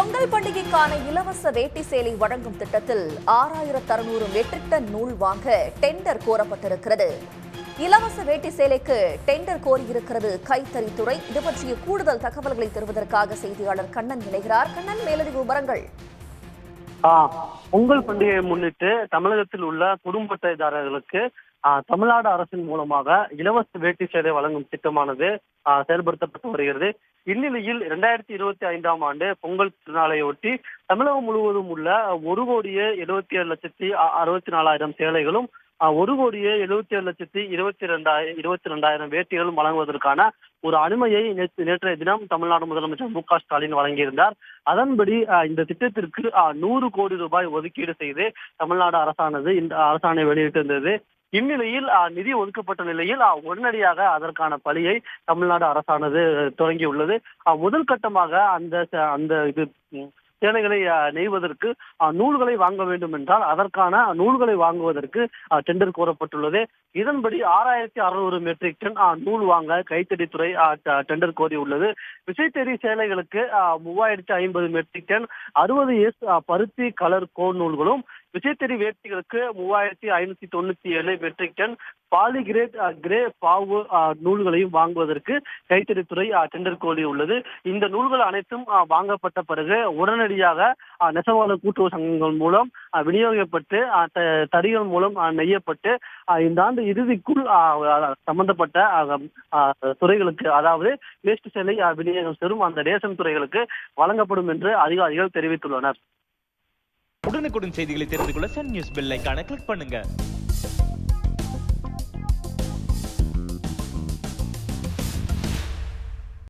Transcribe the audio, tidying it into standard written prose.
பொங்கல் பண்டிகைக்கான இலவச வேட்டி சேலை வழங்கும் திட்டத்தில் 6600 மெட்ரிக் டன் நூல் வாங்க டெண்டர் கோரப்பட்டிருக்கிறது. இலவச வேட்டி சேலைக்கு டெண்டர் கோரியிருக்கிறது கைத்தறித்துறை. இது பற்றிய கூடுதல் தகவல்களை தருவதற்காக செய்தியாளர் கண்ணன் இணைகிறார். கண்ணன், மேலதிக விவரங்கள். பொங்கல் பண்டிகையை முன்னிட்டு தமிழகத்தில் உள்ள குடும்ப அட்டைதாரர்களுக்கு தமிழ்நாடு அரசின் மூலமாக இலவச வேட்டி சேலை வழங்கும் திட்டமானது செயல்படுத்தப்பட்டு வருகிறது. இந்நிலையில் 2025ஆம் ஆண்டு பொங்கல் திருநாளையொட்டி தமிழகம் முழுவதும் உள்ள 1,77,64,000 சேலைகளும் 1,77,22,220 வேட்டிகளும் வழங்குவதற்கான ஒரு அனுமதியை நேற்றைய தினம் தமிழ்நாடு முதலமைச்சர் மு க ஸ்டாலின் வழங்கியிருந்தார். அதன்படி இந்த திட்டத்திற்கு 100 கோடி ரூபாய் ஒதுக்கீடு செய்து தமிழ்நாடு அரசானது இந்த அரசாணை வெளியிட்டிருந்தது. இந்நிலையில் நிதி ஒதுக்கப்பட்ட நிலையில் உடனடியாக அதற்கான பணியை தமிழ்நாடு அரசானது தொடங்கியுள்ளது. முதல் கட்டமாக அந்த சேலைகளை நெய்வதற்கு நூல்களை வாங்க வேண்டும் என்றால் அதற்கான நூல்களை வாங்குவதற்கு டெண்டர் கோரப்பட்டுள்ளது. இதன்படி 6600 மெட்ரிக் டன் நூல் வாங்க கைத்தறித்துறை டெண்டர் கோரியுள்ளது. விசைத்தறி சேலைகளுக்கு 3050 மெட்ரிக் டன் 60S பருத்தி கலர் கோன் நூல்களும், விசைத்தறி வேட்டிகளுக்கு 3597 மெட்ரிக் டன் பாலிகிரேட் கிரே பாவு நூல்களையும் வாங்குவதற்கு கைத்தறித்துறை டெண்டர் கோரியுள்ளது. இந்த நூல்கள் அனைத்தும் வாங்கப்பட்ட பிறகு உடனடியாக நெசவாளர் கூட்டுறவு சங்கங்கள் மூலம் விநியோகிக்கப்பட்டு தறிகள் மூலம் நெய்யப்பட்டு இந்த ஆண்டு இறுதிக்குள் சம்பந்தப்பட்ட துறைகளுக்கு, அதாவது வேஷ்டி சேலை விநியோகம் பெறும் அந்த ரேஷன் துறைகளுக்கு வழங்கப்படும் என்று அதிகாரிகள் தெரிவித்துள்ளனர். உடனுக்குடன் செய்திகளை தெரிந்து கொள்ள சன் நியூஸ் பெல் ஐகானை கிளிக் பண்ணுங்க.